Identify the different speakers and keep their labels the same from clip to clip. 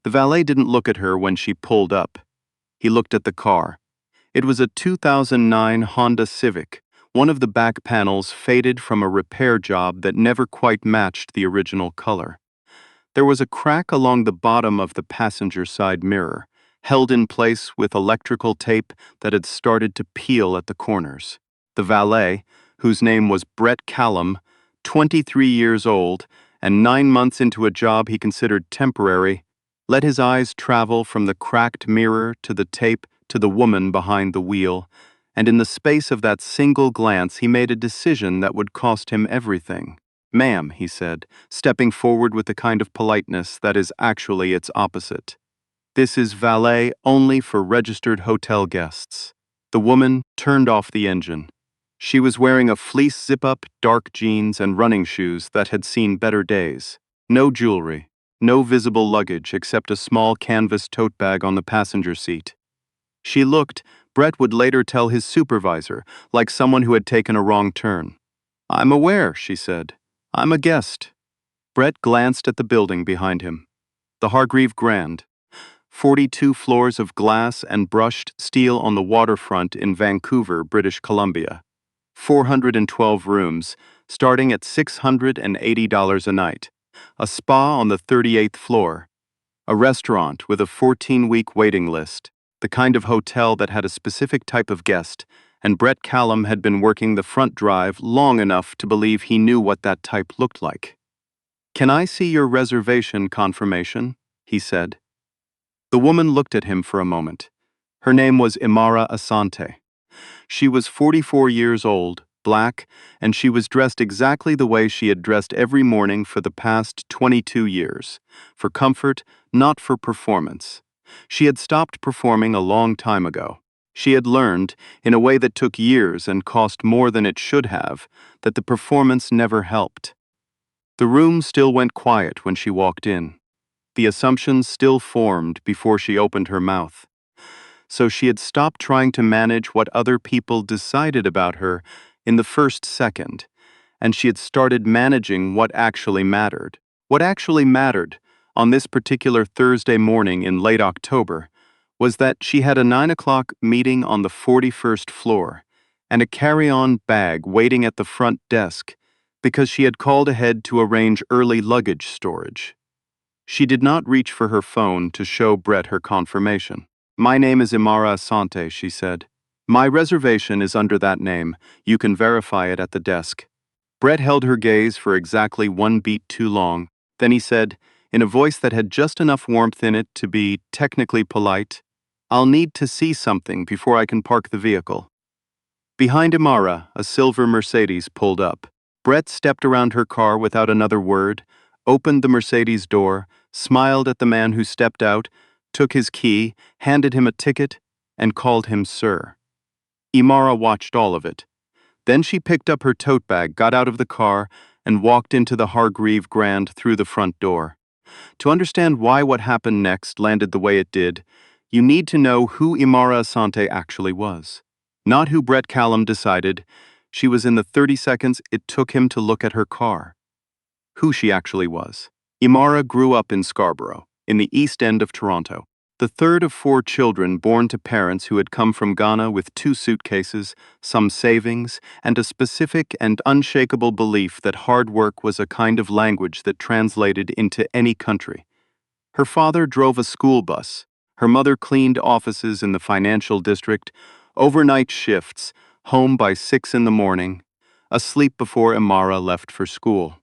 Speaker 1: The valet didn't look at her when she pulled up. He looked at the car. It was a 2009 Honda Civic. One of the back panels faded from a repair job that never quite matched the original color. There was a crack along the bottom of the passenger side mirror, held in place with electrical tape that had started to peel at the corners. The valet, whose name was Brett Callum, 23 years old, and 9 months into a job he considered temporary, let his eyes travel from the cracked mirror to the tape to the woman behind the wheel, and in the space of that single glance he made a decision that would cost him everything. "Ma'am," he said, stepping forward with the kind of politeness that is actually its opposite. "This is valet only for registered hotel guests." The woman turned off the engine. She was wearing a fleece zip-up, dark jeans, and running shoes that had seen better days. No jewelry, no visible luggage except a small canvas tote bag on the passenger seat. She looked, Brett would later tell his supervisor, like someone who had taken a wrong turn. "I'm aware," she said. "I'm a guest." Brett glanced at the building behind him. The Hargreave Grand. 42 floors of glass and brushed steel on the waterfront in Vancouver, British Columbia. 412 rooms, starting at $680 a night. A spa on the 38th floor. A restaurant with a 14-week waiting list. The kind of hotel that had a specific type of guest, and Brett Callum had been working the front drive long enough to believe he knew what that type looked like. "Can I see your reservation confirmation?" he said. The woman looked at him for a moment. Her name was Imara Asante. She was 44 years old, black, and she was dressed exactly the way she had dressed every morning for the past 22 years, for comfort, not for performance. She had stopped performing a long time ago. She had learned, in a way that took years and cost more than it should have, that the performance never helped. The room still went quiet when she walked in. The assumptions still formed before she opened her mouth. So she had stopped trying to manage what other people decided about her in the first second, and she had started managing what actually mattered. What actually mattered, on this particular Thursday morning in late October, was that she had a 9 o'clock meeting on the 41st floor and a carry-on bag waiting at the front desk because she had called ahead to arrange early luggage storage. She did not reach for her phone to show Brett her confirmation. "My name is Imara Asante," she said. "My reservation is under that name. You can verify it at the desk." Brett held her gaze for exactly 1 beat too long. Then he said, in a voice that had just enough warmth in it to be technically polite, "I'll need to see something before I can park the vehicle." Behind Imara, a silver Mercedes pulled up. Brett stepped around her car without another word, opened the Mercedes door, smiled at the man who stepped out, took his key, handed him a ticket, and called him sir. Imara watched all of it. Then she picked up her tote bag, got out of the car, and walked into the Hargreave Grand through the front door. To understand why what happened next landed the way it did, you need to know who Imara Asante actually was. Not who Brett Callum decided. She was in the 30 seconds it took him to look at her car. Who she actually was. Imara grew up in Scarborough, in the East End of Toronto. The third of 4 children born to parents who had come from Ghana with 2 suitcases, some savings, and a specific and unshakable belief that hard work was a kind of language that translated into any country. Her father drove a school bus. Her mother cleaned offices in the financial district, overnight shifts, home by 6 in the morning, asleep before Imara left for school.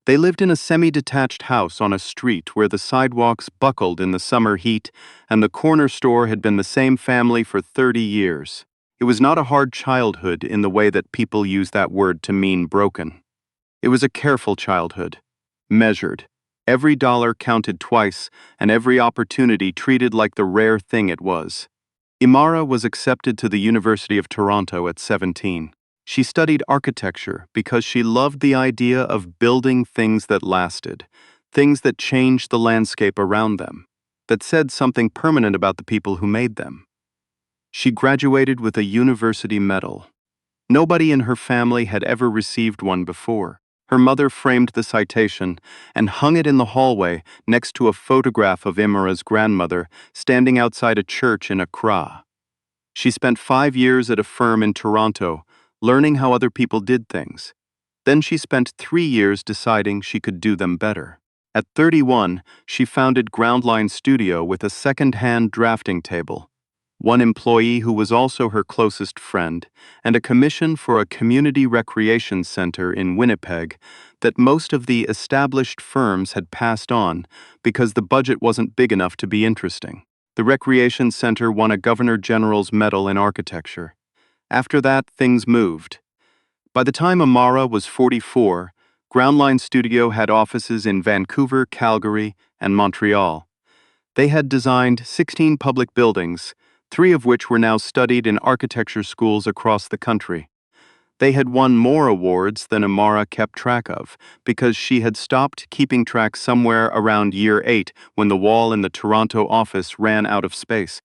Speaker 1: They lived in a semi-detached house on a street where the sidewalks buckled in the summer heat, and the corner store had been the same family for 30 years. It was not a hard childhood in the way that people use that word to mean broken. It was a careful childhood, measured. Every dollar counted twice, and every opportunity treated like the rare thing it was. Imara was accepted to the University of Toronto at 17. She studied architecture because she loved the idea of building things that lasted, things that changed the landscape around them, that said something permanent about the people who made them. She graduated with a university medal. Nobody in her family had ever received one before. Her mother framed the citation and hung it in the hallway next to a photograph of Imara's grandmother standing outside a church in Accra. She spent 5 years at a firm in Toronto, learning how other people did things. Then she spent 3 years deciding she could do them better. At 31, she founded Groundline Studio with a second-hand drafting table, one employee who was also her closest friend, and a commission for a community recreation center in Winnipeg that most of the established firms had passed on because the budget wasn't big enough to be interesting. The recreation center won a Governor General's Medal in Architecture. After that, things moved. By the time Amara was 44, Groundline Studio had offices in Vancouver, Calgary, and Montreal. They had designed 16 public buildings, 3 of which were now studied in architecture schools across the country. They had won more awards than Amara kept track of, because she had stopped keeping track somewhere around year 8 when the wall in the Toronto office ran out of space.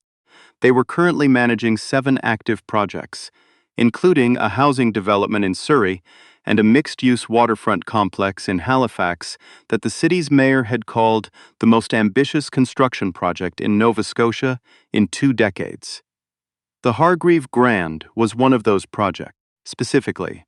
Speaker 1: They were currently managing 7 active projects, including a housing development in Surrey and a mixed-use waterfront complex in Halifax that the city's mayor had called the most ambitious construction project in Nova Scotia in 2 decades. The Hargreave Grand was one of those projects. Specifically,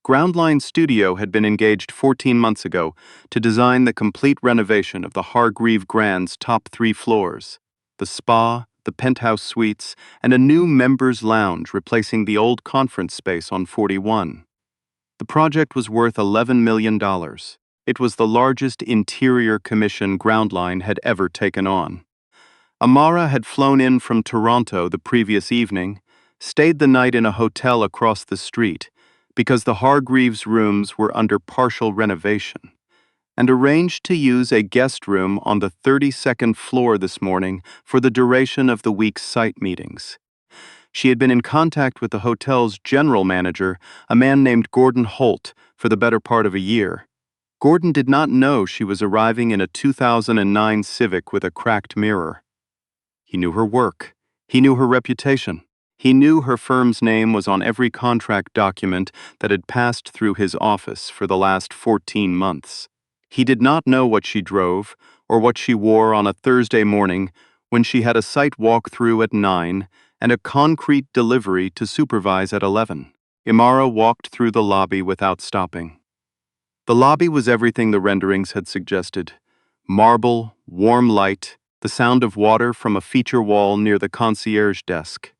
Speaker 1: Groundline Studio had been engaged 14 months ago to design the complete renovation of the Hargreave Grand's top 3 floors, the spa, the penthouse suites, and a new members' lounge replacing the old conference space on 41. The project was worth $11 million. It was the largest interior commission Groundline had ever taken on. Amara had flown in from Toronto the previous evening, stayed the night in a hotel across the street because the Hargreaves' rooms were under partial renovation, and arranged to use a guest room on the 32nd floor this morning for the duration of the week's site meetings. She had been in contact with the hotel's general manager, a man named Gordon Holt, for the better part of a year. Gordon did not know she was arriving in a 2009 Civic with a cracked mirror. He knew her work. He knew her reputation. He knew her firm's name was on every contract document that had passed through his office for the last 14 months. He did not know what she drove or what she wore on a Thursday morning when she had a site walkthrough at 9 and a concrete delivery to supervise at 11. Imara walked through the lobby without stopping. The lobby was everything the renderings had suggested. Marble, warm light, the sound of water from a feature wall near the concierge desk.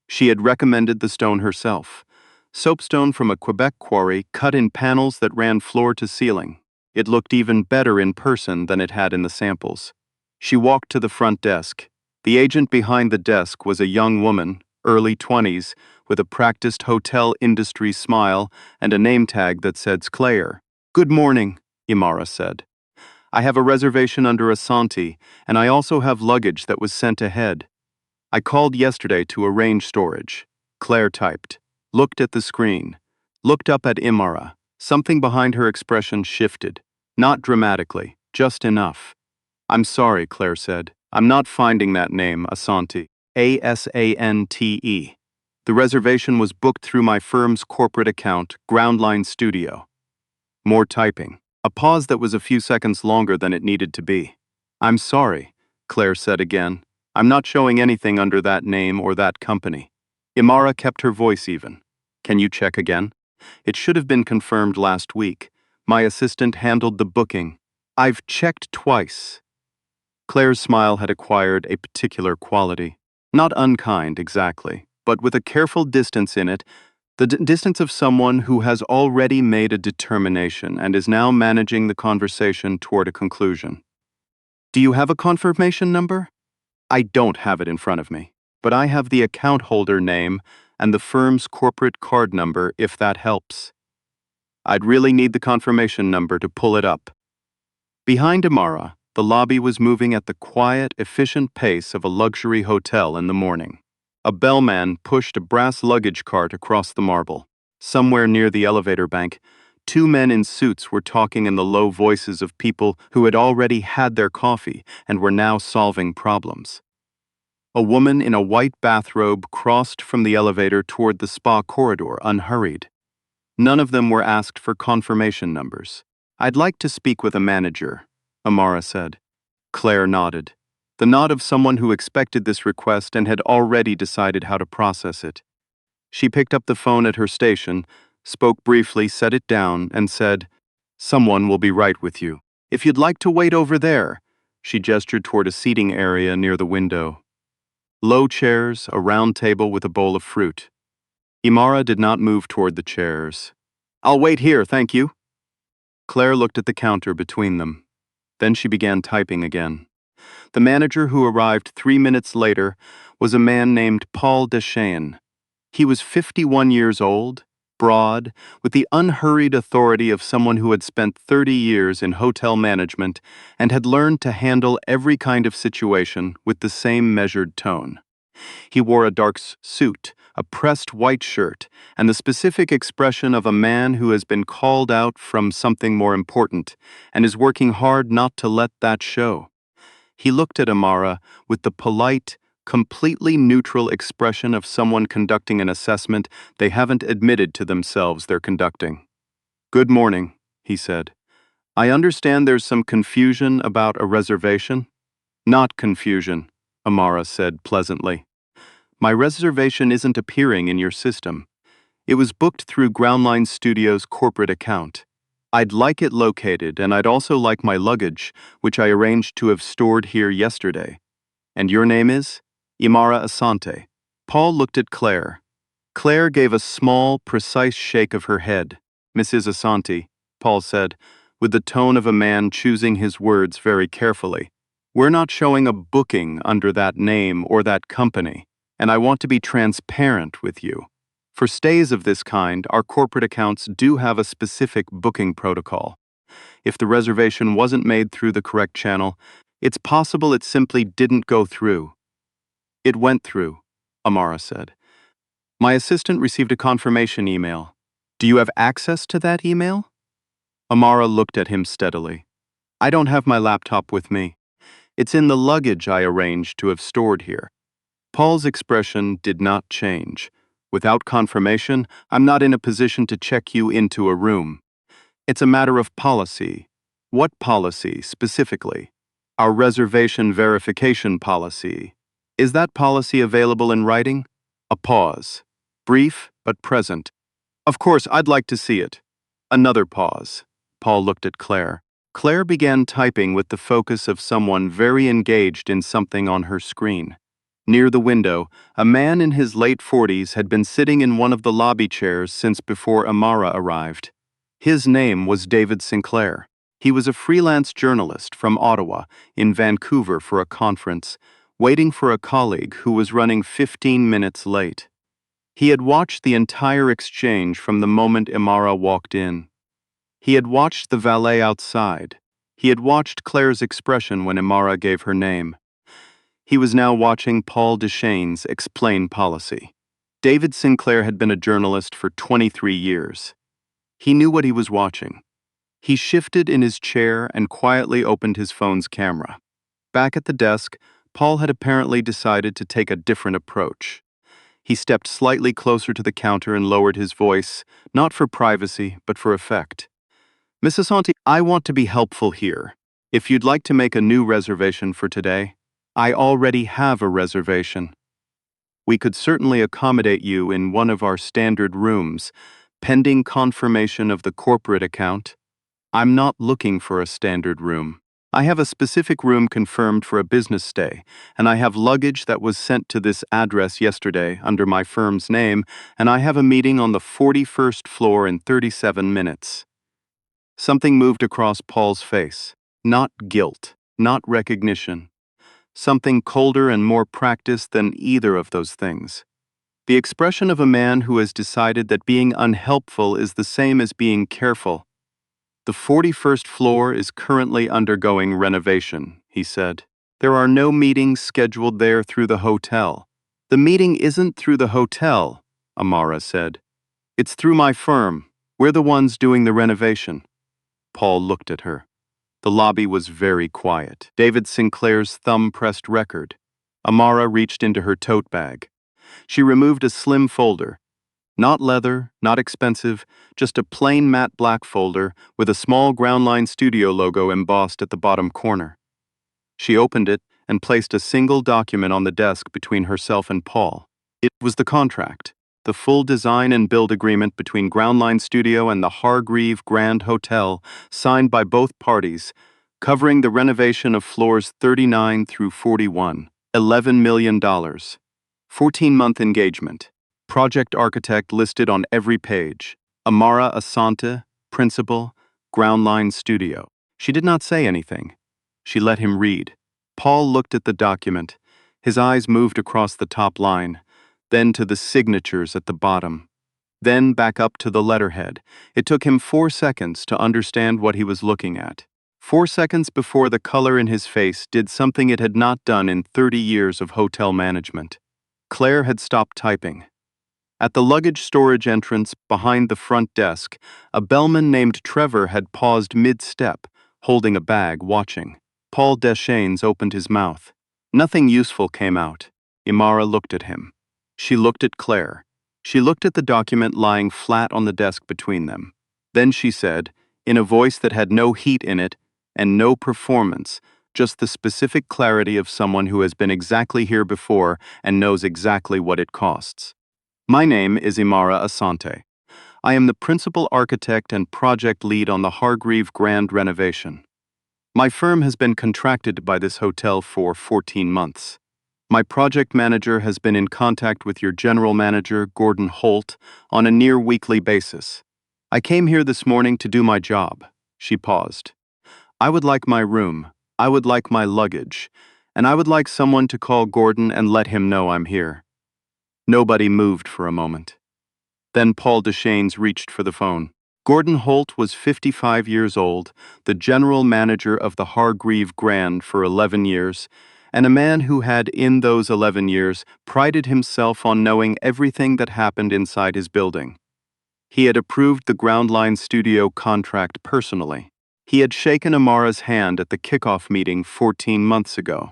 Speaker 1: She had recommended the stone herself, soapstone from a Quebec quarry cut in panels that ran floor to ceiling. It looked even better in person than it had in the samples. She walked to the front desk. The agent behind the desk was a young woman, early 20s, with a practiced hotel industry smile and a name tag that said Claire. "Good morning," Imara said. "I have a reservation under Asante, and I also have luggage that was sent ahead. I called yesterday to arrange storage." Claire typed, looked at the screen, looked up at Imara. Something behind her expression shifted. Not dramatically, just enough. "I'm sorry," Claire said. "I'm not finding that name, Asante. Asante. The reservation was booked through my firm's corporate account, Groundline Studio." More typing. A pause that was a few seconds longer than it needed to be. "I'm sorry," Claire said again. "I'm not showing anything under that name or that company." Imara kept her voice even. "Can you check again? It should have been confirmed last week. My assistant handled the booking. I've checked twice." Claire's smile had acquired a particular quality. Not unkind, exactly, but with a careful distance in it, the distance of someone who has already made a determination and is now managing the conversation toward a conclusion. "Do you have a confirmation number?" "I don't have it in front of me, but I have the account holder name and the firm's corporate card number if that helps." "I'd really need the confirmation number to pull it up." Behind Amara, the lobby was moving at the quiet, efficient pace of a luxury hotel in the morning. A bellman pushed a brass luggage cart across the marble. Somewhere near the elevator bank, 2 men in suits were talking in the low voices of people who had already had their coffee and were now solving problems. A woman in a white bathrobe crossed from the elevator toward the spa corridor unhurried. None of them were asked for confirmation numbers. "I'd like to speak with a manager," Amara said. Claire nodded. The nod of someone who expected this request and had already decided how to process it. She picked up the phone at her station, spoke briefly, set it down, and said, "Someone will be right with you. If you'd like to wait over there." She gestured toward a seating area near the window. Low chairs, a round table with a bowl of fruit. Imara did not move toward the chairs. "I'll wait here, thank you." Claire looked at the counter between them. Then she began typing again. The manager who arrived 3 minutes later was a man named Paul Deschênes. He was 51 years old, broad, with the unhurried authority of someone who had spent 30 years in hotel management and had learned to handle every kind of situation with the same measured tone. He wore a dark suit, a pressed white shirt, and the specific expression of a man who has been called out from something more important and is working hard not to let that show. He looked at Amara with the polite, completely neutral expression of someone conducting an assessment they haven't admitted to themselves they're conducting. "Good morning," he said. "I understand there's some confusion about a reservation." "Not confusion," Amara said pleasantly. "My reservation isn't appearing in your system. It was booked through Groundline Studios' corporate account. I'd like it located, and I'd also like my luggage, which I arranged to have stored here yesterday." "And your name is?" "Imara Asante." Paul looked at Claire. Claire gave a small, precise shake of her head. "Mrs. Asante," Paul said, with the tone of a man choosing his words very carefully. "We're not showing a booking under that name or that company, and I want to be transparent with you. For stays of this kind, our corporate accounts do have a specific booking protocol. If the reservation wasn't made through the correct channel, it's possible it simply didn't go through." "It went through," Amara said. "My assistant received a confirmation email. Do you have access to that email?" Amara looked at him steadily. "I don't have my laptop with me. It's in the luggage I arranged to have stored here." Paul's expression did not change. "Without confirmation, I'm not in a position to check you into a room. It's a matter of policy." "What policy, specifically?" "Our reservation verification policy." "Is that policy available in writing?" A pause. Brief, but present. "Of course, I'd like to see it." Another pause. Paul looked at Claire. Claire began typing with the focus of someone very engaged in something on her screen. Near the window, a man in his late 40s had been sitting in one of the lobby chairs since before Amara arrived. His name was David Sinclair. He was a freelance journalist from Ottawa, in Vancouver for a conference, waiting for a colleague who was running 15 minutes late. He had watched the entire exchange from the moment Amara walked in. He had watched the valet outside. He had watched Claire's expression when Amara gave her name. He was now watching Paul Deschênes explain policy. David Sinclair had been a journalist for 23 years. He knew what he was watching. He shifted in his chair and quietly opened his phone's camera. Back at the desk, Paul had apparently decided to take a different approach. He stepped slightly closer to the counter and lowered his voice, not for privacy, but for effect. "Miss Asante, I want to be helpful here. If you'd like to make a new reservation for today, I already have a reservation. We could certainly accommodate you in one of our standard rooms, pending confirmation of the corporate account. I'm not looking for a standard room. I have a specific room confirmed for a business stay, and I have luggage that was sent to this address yesterday under my firm's name, and I have a meeting on the 41st floor in 37 minutes. Something moved across Paul's face. Not guilt, not recognition. Something colder and more practiced than either of those things. The expression of a man who has decided that being unhelpful is the same as being careful. "The 41st floor is currently undergoing renovation," he said. "There are no meetings scheduled there through the hotel." "The meeting isn't through the hotel," Amara said. "It's through my firm. We're the ones doing the renovation." Paul looked at her. The lobby was very quiet. David Sinclair's thumb pressed record. Amara reached into her tote bag. She removed a slim folder. Not leather, not expensive, just a plain matte black folder with a small Groundline Studio logo embossed at the bottom corner. She opened it and placed a single document on the desk between herself and Paul. It was the contract, the full design and build agreement between Groundline Studio and the Hargreave Grand Hotel, signed by both parties, covering the renovation of floors 39 through 41. $11 million. 14-month engagement. Project architect listed on every page. Amara Asante, principal, Groundline Studio. She did not say anything. She let him read. Paul looked at the document. His eyes moved across the top line, then to the signatures at the bottom, then back up to the letterhead. It took him 4 seconds to understand what he was looking at. 4 seconds before the color in his face did something it had not done in 30 years of hotel management. Claire had stopped typing. At the luggage storage entrance behind the front desk, a bellman named Trevor had paused mid-step, holding a bag, watching. Paul Deschaines opened his mouth. Nothing useful came out. Imara looked at him. She looked at Claire. She looked at the document lying flat on the desk between them. Then she said, in a voice that had no heat in it and no performance, just the specific clarity of someone who has been exactly here before and knows exactly what it costs. My name is Imara Asante. I am the principal architect and project lead on the Hargreave Grand renovation. My firm has been contracted by this hotel for 14 months. My project manager has been in contact with your general manager, Gordon Holt, on a near-weekly basis. I came here this morning to do my job. She paused. I would like my room, I would like my luggage, and I would like someone to call Gordon and let him know I'm here. Nobody moved for a moment. Then Paul Deschaines reached for the phone. Gordon Holt was 55 years old, the general manager of the Hargreave Grand for 11 years, and a man who had, in those 11 years, prided himself on knowing everything that happened inside his building. He had approved the Groundline Studio contract personally. He had shaken Amara's hand at the kickoff meeting 14 months ago.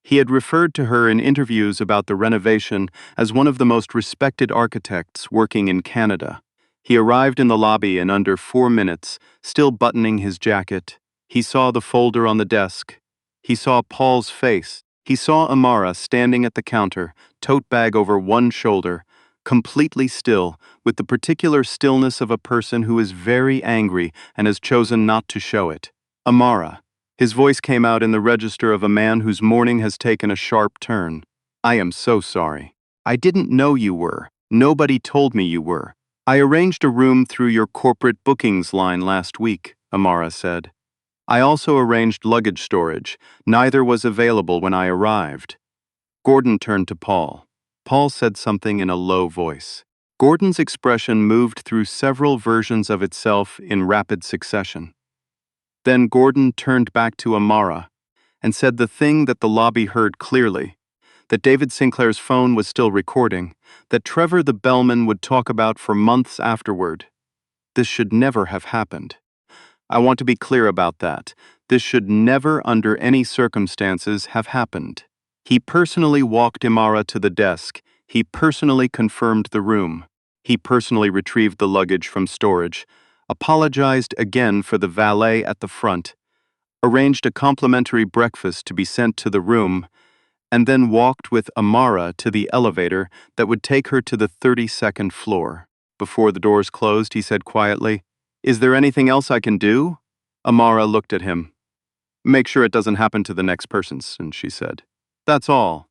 Speaker 1: He had referred to her in interviews about the renovation as one of the most respected architects working in Canada. He arrived in the lobby in under 4 minutes, still buttoning his jacket. He saw the folder on the desk. He saw Paul's face. He saw Amara standing at the counter, tote bag over one shoulder, completely still, with the particular stillness of a person who is very angry and has chosen not to show it. Amara. His voice came out in the register of a man whose morning has taken a sharp turn. I am so sorry. I didn't know you were. Nobody told me you were. I arranged a room through your corporate bookings line last week, Amara said. I also arranged luggage storage. Neither was available when I arrived. Gordon turned to Paul. Paul said something in a low voice. Gordon's expression moved through several versions of itself in rapid succession. Then Gordon turned back to Amara and said the thing that the lobby heard clearly, that David Sinclair's phone was still recording, that Trevor the bellman would talk about for months afterward. This should never have happened. I want to be clear about that. This should never, under any circumstances, have happened. He personally walked Imara to the desk. He personally confirmed the room. He personally retrieved the luggage from storage, apologized again for the valet at the front, arranged a complimentary breakfast to be sent to the room, and then walked with Amara to the elevator that would take her to the 32nd floor. Before the doors closed, he said quietly, "Is there anything else I can do?" Amara looked at him. "Make sure it doesn't happen to the next person," she said. "That's all."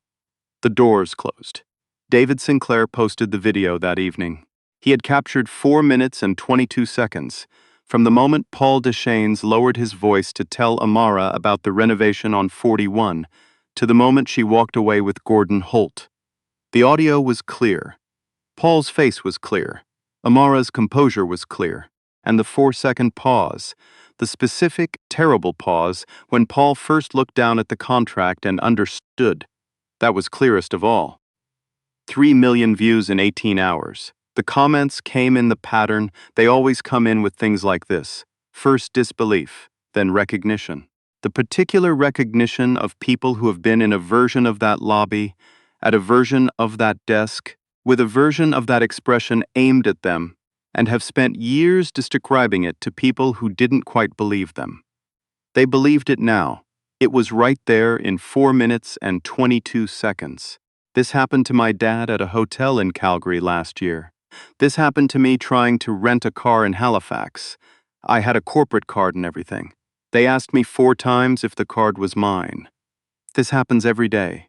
Speaker 1: The doors closed. David Sinclair posted the video that evening. He had captured 4 minutes and 22 seconds, from the moment Paul Deschaines lowered his voice to tell Amara about the renovation on 41, to the moment she walked away with Gordon Holt. The audio was clear. Paul's face was clear. Amara's composure was clear. And the 4-second pause, the specific, terrible pause when Paul first looked down at the contract and understood, that was clearest of all. 3 million views in 18 hours. The comments came in the pattern they always come in with things like this. First disbelief, then recognition. The particular recognition of people who have been in a version of that lobby, at a version of that desk, with a version of that expression aimed at them, and have spent years describing it to people who didn't quite believe them. They believed it now. It was right there in 4 minutes and 22 seconds. This happened to my dad at a hotel in Calgary last year. This happened to me trying to rent a car in Halifax. I had a corporate card and everything. They asked me 4 times if the card was mine. This happens every day.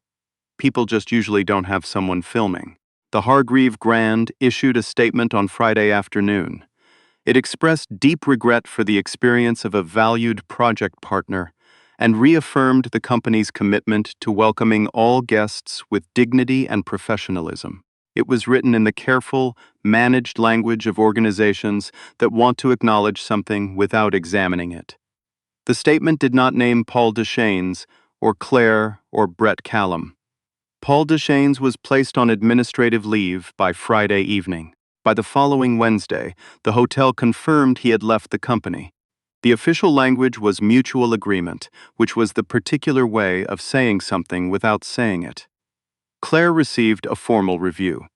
Speaker 1: People just usually don't have someone filming. The Hargreave Grand issued a statement on Friday afternoon. It expressed deep regret for the experience of a valued project partner and reaffirmed the company's commitment to welcoming all guests with dignity and professionalism. It was written in the careful, managed language of organizations that want to acknowledge something without examining it. The statement did not name Paul Deschaines or Claire or Brett Callum. Paul Deschaines was placed on administrative leave by Friday evening. By the following Wednesday, the hotel confirmed he had left the company. The official language was mutual agreement, which was the particular way of saying something without saying it. Claire received a formal review.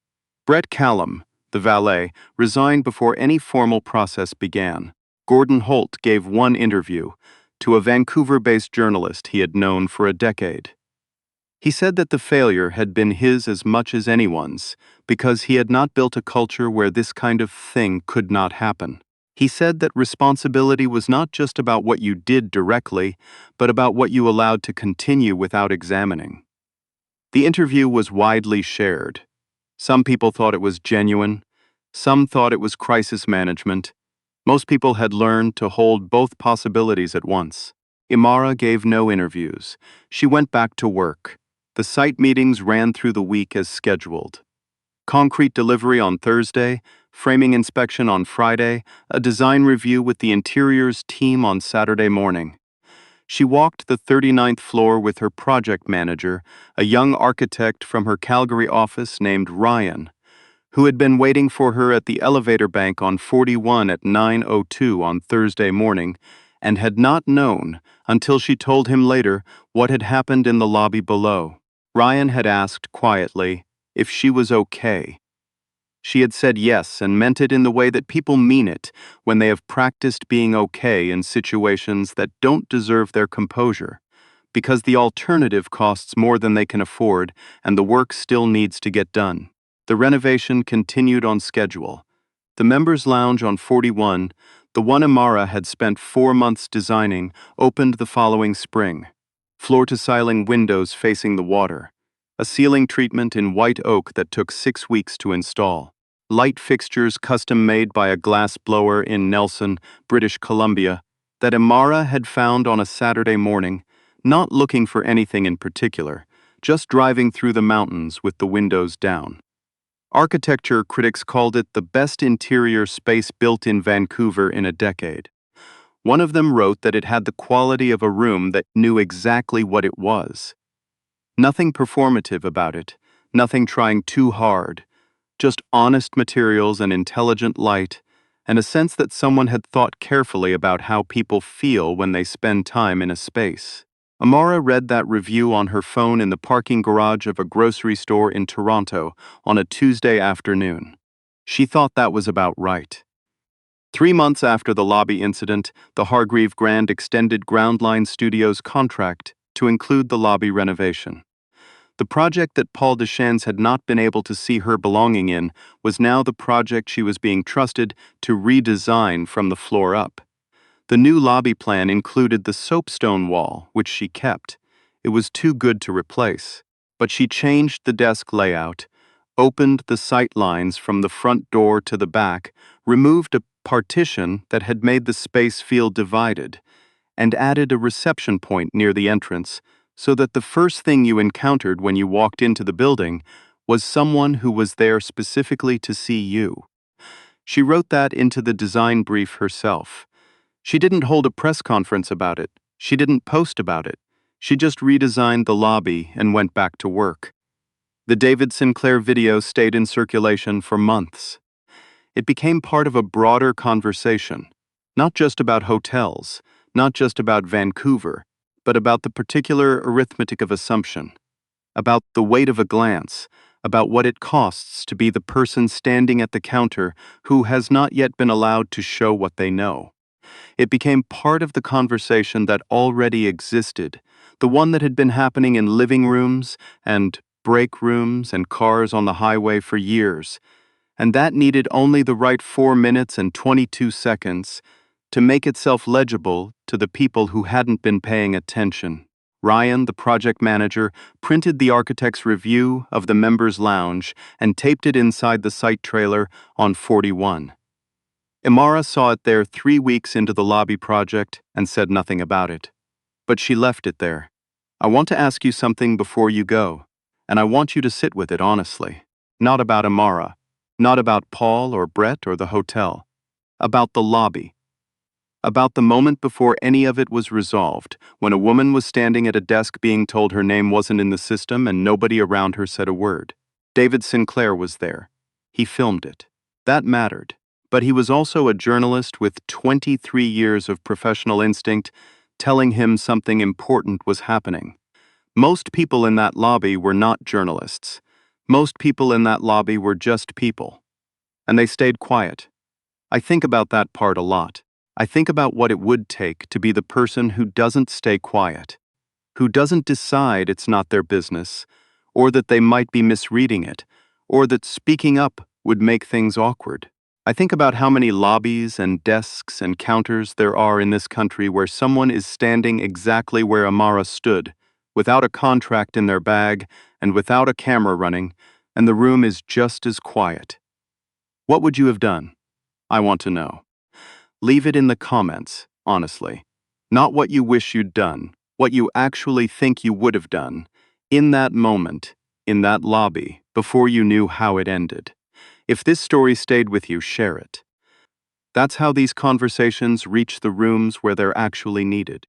Speaker 1: Brett Callum, the valet, resigned before any formal process began. Gordon Holt gave one interview to a Vancouver-based journalist he had known for a decade. He said that the failure had been his as much as anyone's, because he had not built a culture where this kind of thing could not happen. He said that responsibility was not just about what you did directly, but about what you allowed to continue without examining. The interview was widely shared. Some people thought it was genuine. Some thought it was crisis management. Most people had learned to hold both possibilities at once. Imara gave no interviews. She went back to work. The site meetings ran through the week as scheduled. Concrete delivery on Thursday, framing inspection on Friday, a design review with the interiors team on Saturday morning. She walked the 39th floor with her project manager, a young architect from her Calgary office named Ryan, who had been waiting for her at the elevator bank on 41 at 9:02 on Thursday morning, and had not known, until she told him later, what had happened in the lobby below. Ryan had asked quietly if she was okay. She had said yes and meant it in the way that people mean it when they have practiced being okay in situations that don't deserve their composure, because the alternative costs more than they can afford and the work still needs to get done. The renovation continued on schedule. The members' lounge on 41, the one Imara had spent 4 months designing, opened the following spring. Floor-to-ceiling windows facing the water. A ceiling treatment in white oak that took 6 weeks to install. Light fixtures custom-made by a glass blower in Nelson, British Columbia, that Imara had found on a Saturday morning, not looking for anything in particular, just driving through the mountains with the windows down. Architecture critics called it the best interior space built in Vancouver in a decade. One of them wrote that it had the quality of a room that knew exactly what it was. Nothing performative about it, nothing trying too hard, just honest materials and intelligent light, and a sense that someone had thought carefully about how people feel when they spend time in a space. Imara read that review on her phone in the parking garage of a grocery store in Toronto on a Tuesday afternoon. She thought that was about right. 3 months after the lobby incident, the Hargreave Grand extended Groundline Studios' contract to include the lobby renovation. The project that Paul Deschaines had not been able to see her belonging in was now the project she was being trusted to redesign from the floor up. The new lobby plan included the soapstone wall, which she kept. It was too good to replace. But she changed the desk layout, opened the sight lines from the front door to the back, removed a partition that had made the space feel divided, and added a reception point near the entrance so that the first thing you encountered when you walked into the building was someone who was there specifically to see you. She wrote that into the design brief herself. She didn't hold a press conference about it. She didn't post about it. She just redesigned the lobby and went back to work. The David Sinclair video stayed in circulation for months. It became part of a broader conversation, not just about hotels, not just about Vancouver, but about the particular arithmetic of assumption, about the weight of a glance, about what it costs to be the person standing at the counter who has not yet been allowed to show what they know. It became part of the conversation that already existed, the one that had been happening in living rooms and break rooms and cars on the highway for years, and that needed only the right 4 minutes and 22 seconds to make itself legible to the people who hadn't been paying attention. Ryan, the project manager, printed the architect's review of the members' lounge and taped it inside the site trailer on 41. Imara saw it there 3 weeks into the lobby project and said nothing about it. But she left it there. I want to ask you something before you go, and I want you to sit with it honestly. Not about Imara, not about Paul or Brett or the hotel. About the lobby. About the moment before any of it was resolved, when a woman was standing at a desk being told her name wasn't in the system and nobody around her said a word. David Sinclair was there. He filmed it. That mattered. But he was also a journalist with 23 years of professional instinct telling him something important was happening. Most people in that lobby were not journalists. Most people in that lobby were just people. And they stayed quiet. I think about that part a lot. I think about what it would take to be the person who doesn't stay quiet, who doesn't decide it's not their business, or that they might be misreading it, or that speaking up would make things awkward. I think about how many lobbies and desks and counters there are in this country where someone is standing exactly where Amara stood, without a contract in their bag and without a camera running, and the room is just as quiet. What would you have done? I want to know. Leave it in the comments, honestly. Not what you wish you'd done, what you actually think you would have done, in that moment, in that lobby, before you knew how it ended. If this story stayed with you, share it. That's how these conversations reach the rooms where they're actually needed.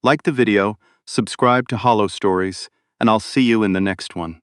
Speaker 1: Like the video, subscribe to Hollow Stories, and I'll see you in the next one.